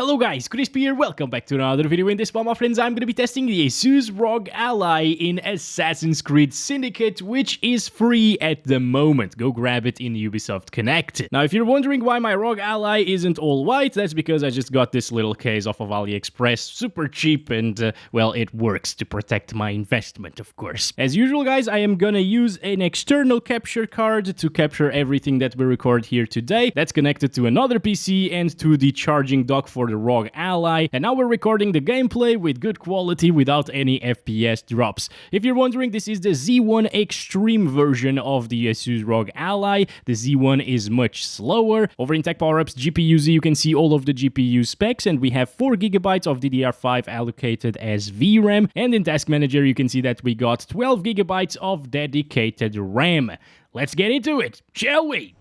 Hello guys, Crispy here, welcome back to another video. In this one, my friends, I'm going to be testing the Asus ROG Ally in Assassin's Creed Syndicate, which is free at the moment. Go grab it in Ubisoft Connect. Now, if you're wondering why my ROG Ally isn't all white, that's because I just got this little case off of AliExpress, super cheap, and, well, it works to protect my investment, of course. As usual, guys, I am gonna use an external capture card to capture everything that we record here today. That's connected to another PC and to the charging dock for the ROG Ally, and now we're recording the gameplay with good quality without any FPS drops. If you're wondering, this is the Z1 Extreme version of the Asus ROG Ally. The Z1 is much slower. Over in Tech Power-Ups GPU-Z, you can see all of the GPU specs, and we have 4GB of DDR5 allocated as VRAM, and in Task Manager, you can see that we got 12GB of dedicated RAM. Let's get into it, shall we?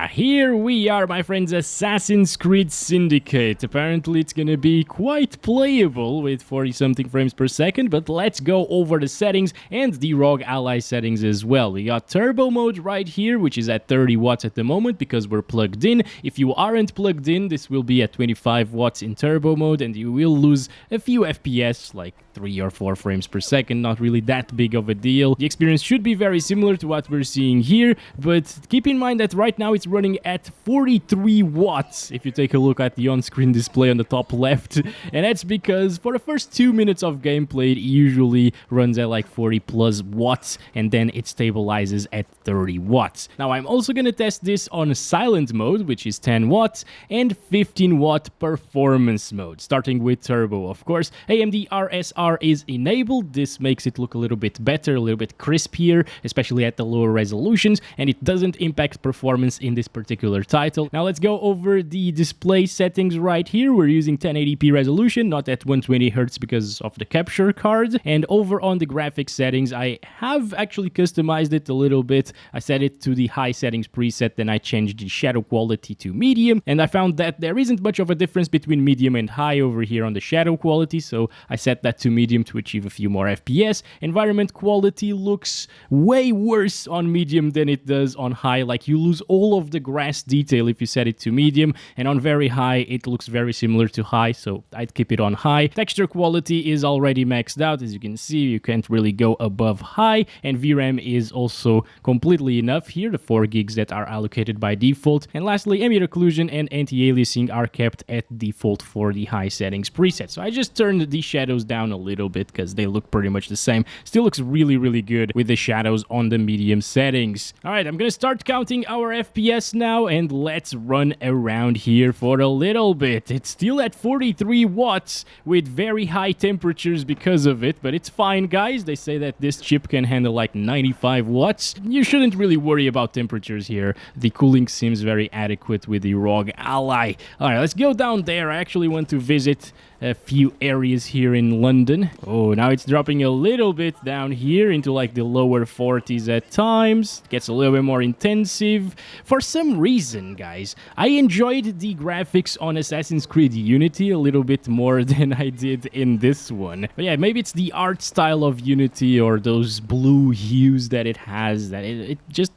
Here we are, my friends, Assassin's Creed Syndicate. Apparently it's gonna be quite playable with 40-something frames per second, but let's go over the settings and the ROG Ally settings as well. We got turbo mode right here, which is at 30 watts at the moment because we're plugged in. If you aren't plugged in, this will be at 25 watts in turbo mode, and you will lose a few FPS, like 3 or 4 frames per second, not really that big of a deal. The experience should be very similar to what we're seeing here, but keep in mind that right now it's running at 43 watts if you take a look at the on-screen display on the top left, and that's because for the first 2 minutes of gameplay it usually runs at like 40 plus watts, and then it stabilizes at 30 watts. Now I'm also gonna test this on silent mode, which is 10 watts, and 15 watt performance mode, starting with turbo. Of course, AMD RSR is enabled. This makes it look a little bit better, a little bit crispier, especially at the lower resolutions, and it doesn't impact performance in this particular title. Now let's go over the display settings right here. We're using 1080p resolution, not at 120Hz because of the capture card. And over on the graphics settings, I have actually customized it a little bit. I set it to the high settings preset, then I changed the shadow quality to medium, and I found that there isn't much of a difference between medium and high over here on the shadow quality, so I set that to medium to achieve a few more FPS. Environment quality looks way worse on medium than it does on high. Like, you lose all of the grass detail if you set it to medium, and on very high it looks very similar to high, so I'd keep it on high. Texture quality is already maxed out. As you can see, you can't really go above high, and VRAM is also completely enough here, the 4 gigs that are allocated by default. And lastly, ambient occlusion and anti-aliasing are kept at default for the high settings preset. So I just turned the shadows down a little bit because they look pretty much the same. Still looks really good with the shadows on the medium settings. Alright, I'm gonna start counting our FPS now, and let's run around here for a little bit. It's still at 43 watts with very high temperatures because of it, but it's fine, guys. They say that this chip can handle like 95 watts. You shouldn't really worry about temperatures here. The cooling seems very adequate with the ROG Ally. Alright, let's go down there. I actually want to visit a few areas here in London. Oh, now it's dropping a little bit down here into like the lower 40s at times. It gets a little bit more intensive. For some reason, guys, I enjoyed the graphics on Assassin's Creed Unity a little bit more than I did in this one. But yeah, maybe it's the art style of Unity or those blue hues that it has, that it just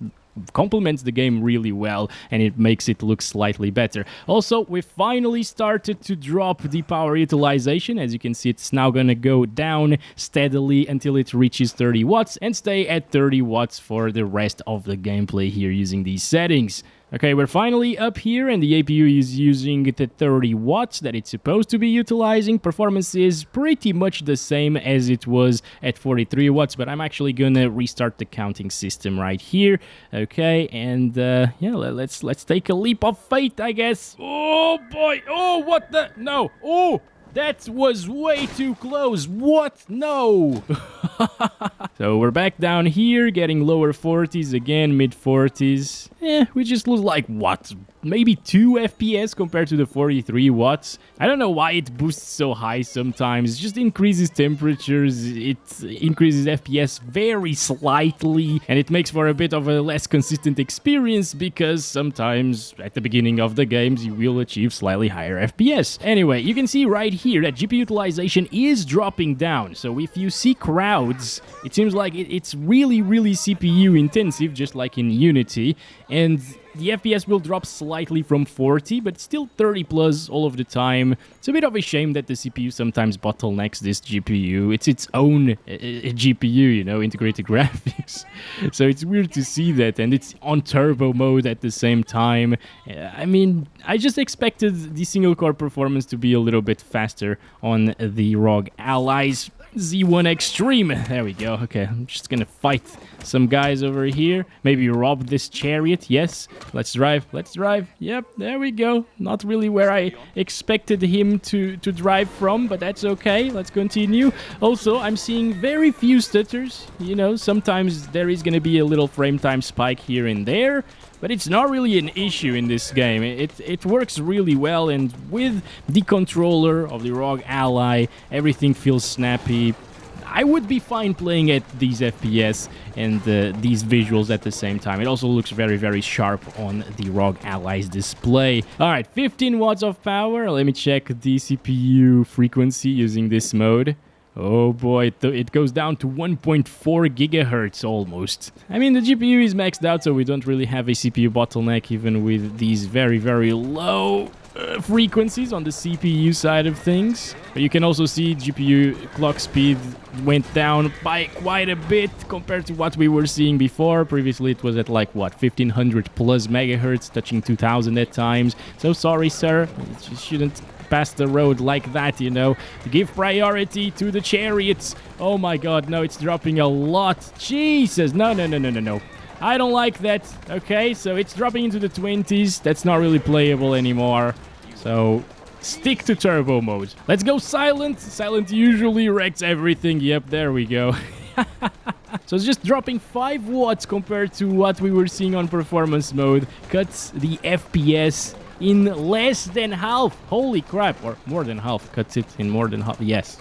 complements the game really well, and it makes it look slightly better. Also, we finally started to drop the power utilization. As you can see, it's now gonna go down steadily until it reaches 30 watts and stay at 30 watts for the rest of the gameplay here using these settings. Okay, we're finally up here, and the APU is using the 30 watts that it's supposed to be utilizing. Performance is pretty much the same as it was at 43 watts, but I'm actually gonna restart the counting system right here. Okay, and yeah, let's take a leap of faith, I guess. Oh boy! Oh, what the? No! Oh! That was way too close. What? No. So we're back down here, getting lower 40s again, mid 40s. We just lose like, what? Maybe 2 FPS compared to the 43 watts. I don't know why it boosts so high sometimes. It just increases temperatures, it increases FPS very slightly, and it makes for a bit of a less consistent experience because sometimes at the beginning of the games you will achieve slightly higher FPS. Anyway, you can see right here that GPU utilization is dropping down. So if you see crowds, it seems like it's really CPU intensive, just like in Unity. And the FPS will drop slightly from 40, but still 30 plus all of the time. It's a bit of a shame that the CPU sometimes bottlenecks this GPU. It's its own GPU, you know, integrated graphics. So it's weird to see that, and it's on turbo mode at the same time. I mean, I just expected the single-core performance to be a little bit faster on the ROG Ally's Z1 Extreme. There we go. Okay, I'm just gonna fight some guys over here. Maybe rob this chariot. Yes, let's drive. Let's drive. Yep, there we go. Not really where I expected him to drive from, but that's okay. Let's continue. Also, I'm seeing very few stutters. You know, sometimes there is gonna be a little frame time spike here and there, but it's not really an issue in this game. It works really well, and with the controller of the ROG Ally, everything feels snappy. I would be fine playing at these FPS and these visuals at the same time. It also looks very, very sharp on the ROG Ally's display. Alright, 15 watts of power. Let me check the CPU frequency using this mode. Oh boy, it goes down to 1.4 gigahertz almost. I mean, the GPU is maxed out, so we don't really have a CPU bottleneck even with these very, very low frequencies on the CPU side of things. But you can also see GPU clock speed went down by quite a bit compared to what we were seeing before. Previously it was at like what, 1500 plus megahertz, touching 2000 at times. So sorry, sir, you shouldn't pass the road like that, you know. Give priority to the chariots. Oh my god, no, it's dropping a lot. Jesus, no. I don't like that. Okay, so it's dropping into the 20s. That's not really playable anymore. So stick to turbo mode. Let's go silent. Silent usually wrecks everything. Yep, there we go. So it's just dropping 5 watts compared to what we were seeing on performance mode. Cuts the FPS in less than half. Holy crap, or more than half. Cuts it in more than half. Yes.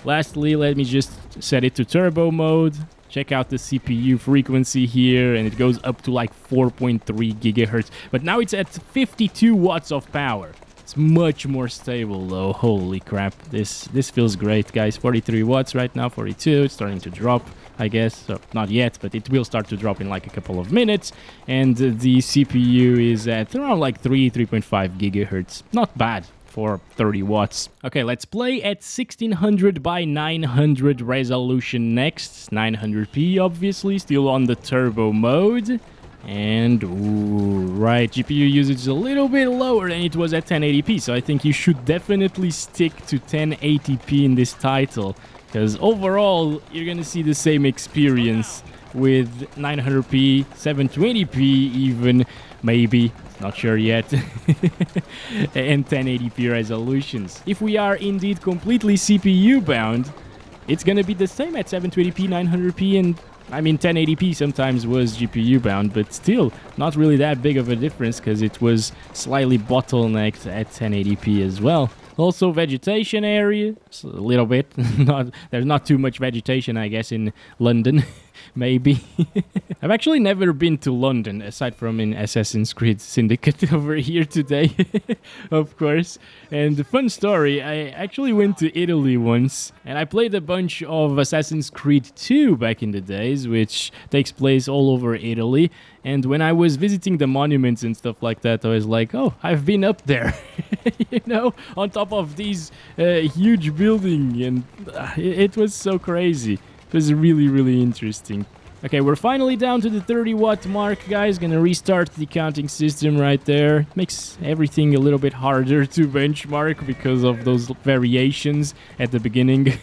Lastly, let me just set it to turbo mode. Check out the CPU frequency here, and it goes up to like 4.3 gigahertz. But now it's at 52 watts of power. It's much more stable though. Holy crap. This feels great, guys. 43 watts right now, 42. It's starting to drop, I guess. So not yet, but it will start to drop in like a couple of minutes. And the CPU is at around like 3.5 gigahertz. Not bad for 30 watts. Okay, let's play at 1600 by 900 resolution next. 900p, obviously, still on the turbo mode. And, ooh, right, GPU usage is a little bit lower than it was at 1080p, so I think you should definitely stick to 1080p in this title, because overall, you're gonna see the same experience with 900p, 720p even, maybe. Not sure yet. And 1080p resolutions. If we are indeed completely CPU bound, it's gonna be the same at 720p, 900p, and I mean 1080p sometimes was GPU bound, but still not really that big of a difference because it was slightly bottlenecked at 1080p as well. Also vegetation area, a little bit. There's not too much vegetation, I guess, in London. Maybe. I've actually never been to London, aside from in Assassin's Creed Syndicate over here today, of course. And the fun story, I actually went to Italy once, and I played a bunch of Assassin's Creed 2 back in the days, which takes place all over Italy. And when I was visiting the monuments and stuff like that, I was like, oh, I've been up there, you know, on top of these huge building, and it was so crazy. It was really, really interesting. Okay, we're finally down to the 30 watt mark, guys. Gonna restart the counting system right there. Makes everything a little bit harder to benchmark because of those variations at the beginning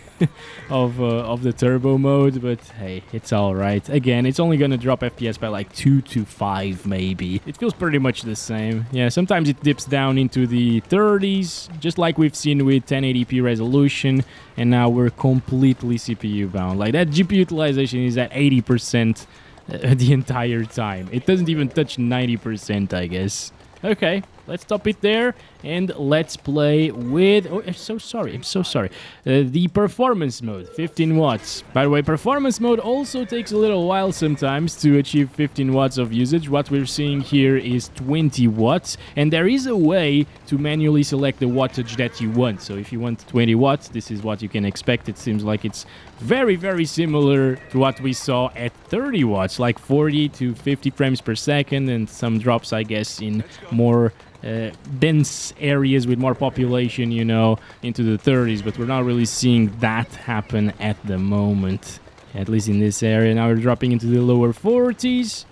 of the turbo mode. But hey, it's all right. Again, it's only gonna drop FPS by like 2 to 5 maybe. It feels pretty much the same. Yeah, sometimes it dips down into the 30s, just like we've seen with 1080p resolution. And now we're completely CPU bound. Like that GPU utilization is at 80% the entire time. It doesn't even touch 90%, I guess. Okay, let's stop it there and let's play with... Oh, I'm so sorry. The performance mode, 15 watts. By the way, performance mode also takes a little while sometimes to achieve 15 watts of usage. What we're seeing here is 20 watts, and there is a way to manually select the wattage that you want. So if you want 20 watts, this is what you can expect. It seems like it's very, very similar to what we saw at 30 watts, like 40 to 50 frames per second, and some drops, I guess, in more dense areas with more population, you know, into the 30s, but we're not really seeing that happen at the moment, at least in this area. Now we're dropping into the lower 40s.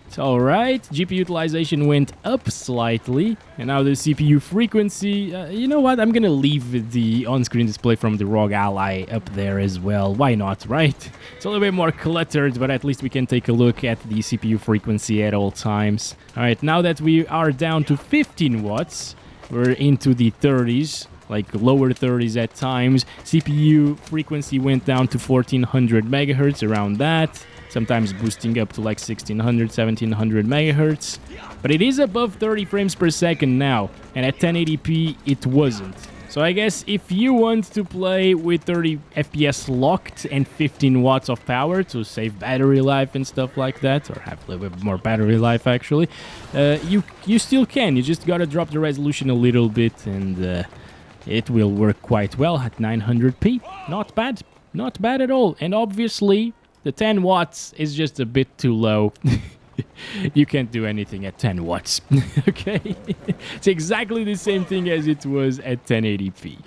It's all right. GPU utilization went up slightly, and now the CPU frequency, you know what, I'm gonna leave the on-screen display from the ROG Ally up there as well. Why not, right? It's a little bit more cluttered, but at least we can take a look at the CPU frequency at all times. All right, now that we are down to 15 watts, we're into the 30s, like lower 30s at times. CPU frequency went down to 1400 megahertz, around that. Sometimes boosting up to like 1600, 1700 megahertz. But it is above 30 frames per second now, and at 1080p it wasn't. So I guess if you want to play with 30 FPS locked and 15 watts of power to save battery life and stuff like that, or have a little bit more battery life actually, you still can. You just gotta drop the resolution a little bit, and it will work quite well at 900p. Not bad. Not bad at all. And obviously, the 10 watts is just a bit too low. You can't do anything at 10 watts. Okay? It's exactly the same thing as it was at 1080p.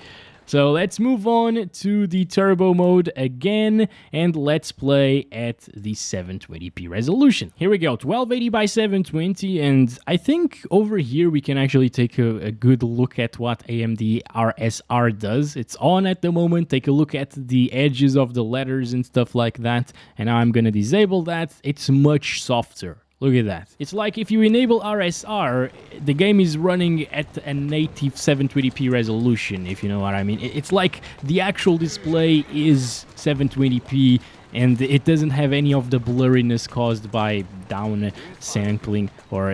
So let's move on to the turbo mode again, and let's play at the 720p resolution. Here we go, 1280 by 720, and I think over here we can actually take a good look at what AMD RSR does. It's on at the moment. Take a look at the edges of the letters and stuff like that, and now I'm gonna disable that. It's much softer. Look at that. It's like if you enable RSR, the game is running at a native 720p resolution, if you know what I mean. It's like the actual display is 720p, and it doesn't have any of the blurriness caused by down sampling or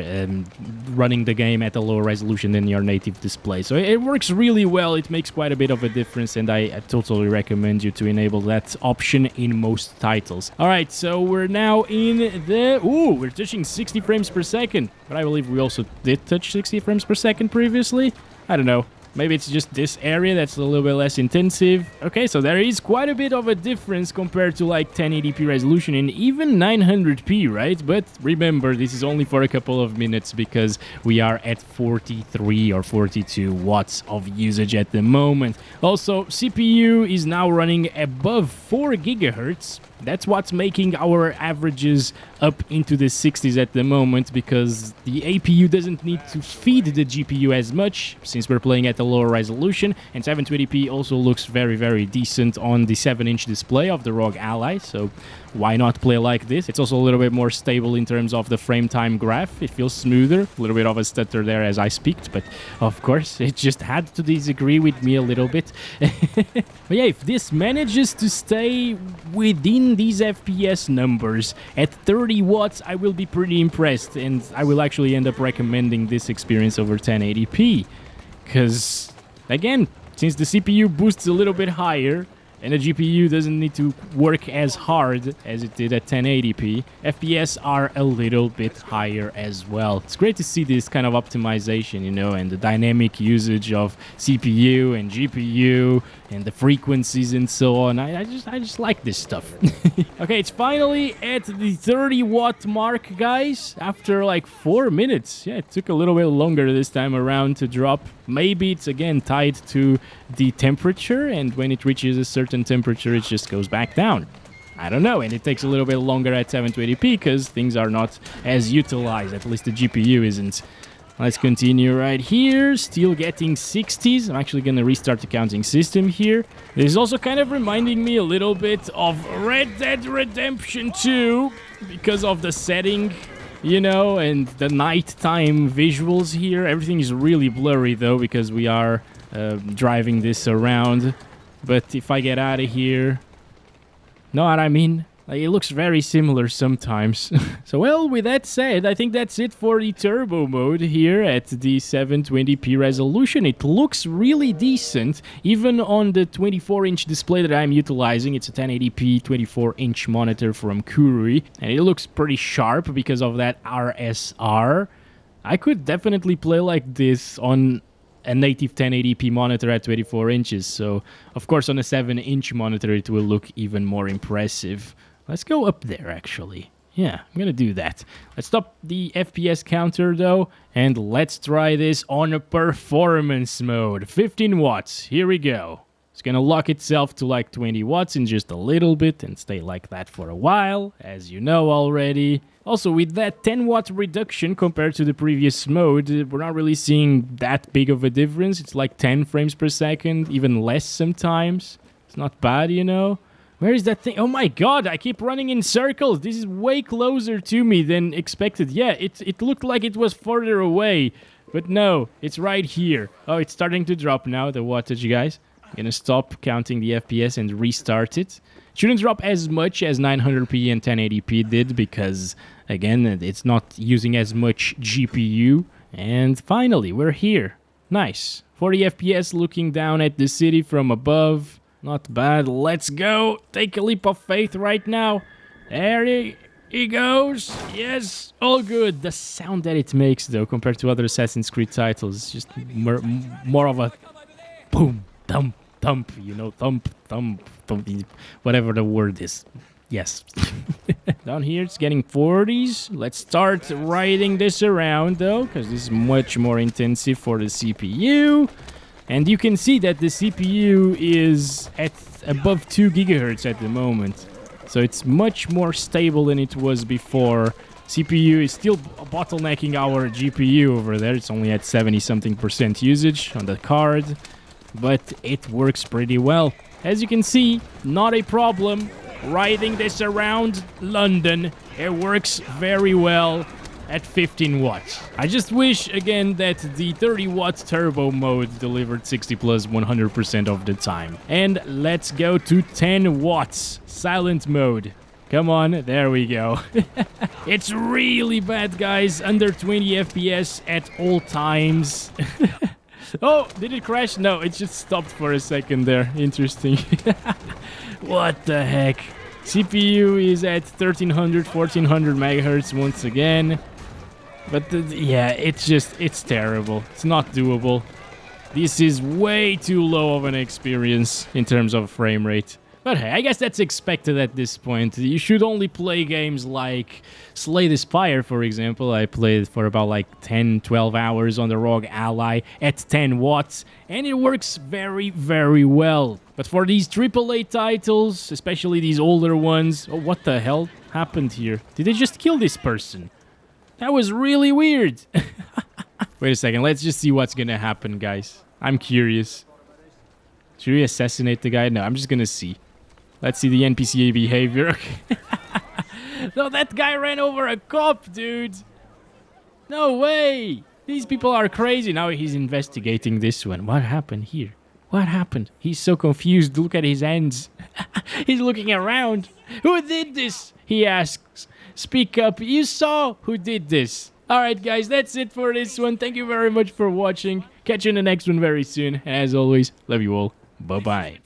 running the game at a lower resolution than your native display. So it works really well. It makes quite a bit of a difference, and I totally recommend you to enable that option in most titles. All right, so we're now in the... Ooh, we're touching 60 frames per second, but I believe we also did touch 60 frames per second previously. I don't know. Maybe it's just this area that's a little bit less intensive. Okay, so there is quite a bit of a difference compared to like 1080p resolution and even 900p, right? But remember, this is only for a couple of minutes because we are at 43 or 42 watts of usage at the moment. Also, CPU is now running above 4 gigahertz. That's what's making our averages up into the 60s at the moment, because the APU doesn't need to feed the GPU as much since we're playing at a lower resolution, and 720p also looks very, very decent on the 7-inch display of the ROG Ally, so why not play like this? It's also a little bit more stable in terms of the frame time graph. It feels smoother, a little bit of a stutter there as I speaked, but of course it just had to disagree with me a little bit. But yeah, if this manages to stay within these FPS numbers at 30 watts, I will be pretty impressed, and I will actually end up recommending this experience over 1080p. Because, again, since the CPU boosts a little bit higher, and the GPU doesn't need to work as hard as it did at 1080p, FPS are a little bit higher as well. It's great to see this kind of optimization, you know, and the dynamic usage of CPU and GPU and the frequencies and so on. I just like this stuff. Okay, it's finally at the 30 watt mark, guys, after like 4 minutes. Yeah, it took a little bit longer this time around to drop. Maybe it's again tied to the temperature, and when it reaches a certain temperature it just goes back down. I don't know, and it takes a little bit longer at 720p because things are not as utilized, at least the GPU isn't. Let's continue right here, still getting 60s. I'm actually gonna restart the counting system here. This is also kind of reminding me a little bit of Red Dead Redemption 2 because of the setting, you know, and the nighttime visuals here. Everything is really blurry though because we are driving this around. But if I get out of here, know what I mean? Like, it looks very similar sometimes. So, well, with that said, I think that's it for the turbo mode here at the 720p resolution. It looks really decent, even on the 24-inch display that I'm utilizing. It's a 1080p 24-inch monitor from Kurui, and it looks pretty sharp because of that RSR. I could definitely play like this on a native 1080p monitor at 24 inches, so of course on a 7-inch monitor it will look even more impressive. Let's go up there, actually. Yeah, I'm gonna do that. Let's stop the FPS counter, though, and let's try this on a performance mode. 15 watts, here we go. It's gonna lock itself to like 20 watts in just a little bit and stay like that for a while, as you know already. Also, with that 10-watt reduction compared to the previous mode, we're not really seeing that big of a difference. It's like 10 frames per second, even less sometimes. It's not bad, you know? Where is that thing? Oh my god, I keep running in circles. This is way closer to me than expected. Yeah, it looked like it was further away. But no, it's right here. Oh, it's starting to drop now, the wattage, guys. I'm gonna stop counting the FPS and restart it. It shouldn't drop as much as 900p and 1080p did because, again, it's not using as much GPU. And finally, we're here. Nice. 40 FPS looking down at the city from above. Not bad. Let's go. Take a leap of faith right now. There he goes. Yes. All good. The sound that it makes, though, compared to other Assassin's Creed titles, is just more of a boom, thump, thump, you know, thump, thump, thump, whatever the word is. Yes. Down here, it's getting 40s. Let's start riding this around, though, because this is much more intensive for the CPU. And you can see that the CPU is at above 2 gigahertz at the moment. So it's much more stable than it was before. CPU is still bottlenecking our GPU over there. It's only at 70-something% usage on the card. But it works pretty well. As you can see, not a problem. Riding this around London, it works very well at 15 watts. I just wish, again, that the 30-watt turbo mode delivered 60 plus 100% of the time. And let's go to 10 watts, silent mode. Come on, there we go. It's really bad, guys, under 20 FPS at all times. Oh, did it crash? No, it just stopped for a second there. Interesting. What the heck? CPU is at 1300, 1400 megahertz once again. But yeah, it's terrible. It's not doable. This is way too low of an experience in terms of frame rate. But hey, I guess that's expected at this point. You should only play games like Slay the Spire, for example. I played for about like 10, 12 hours on the ROG Ally at 10 watts, and it works very, very well. But for these AAA titles, especially these older ones... Oh, what the hell happened here? Did they just kill this person? That was really weird. Wait a second, let's just see what's gonna happen, guys. I'm curious. Should we assassinate the guy? No, I'm just gonna see. Let's see the NPC behavior. No, that guy ran over a cop, dude. No way. These people are crazy. Now he's investigating this one. What happened here? What happened? He's so confused. Look at his hands. He's looking around. Who did this? He asks. Speak up. You saw who did this. Alright, guys, that's it for this one. Thank you very much for watching. Catch you in the next one very soon. And as always, love you all. Bye-bye.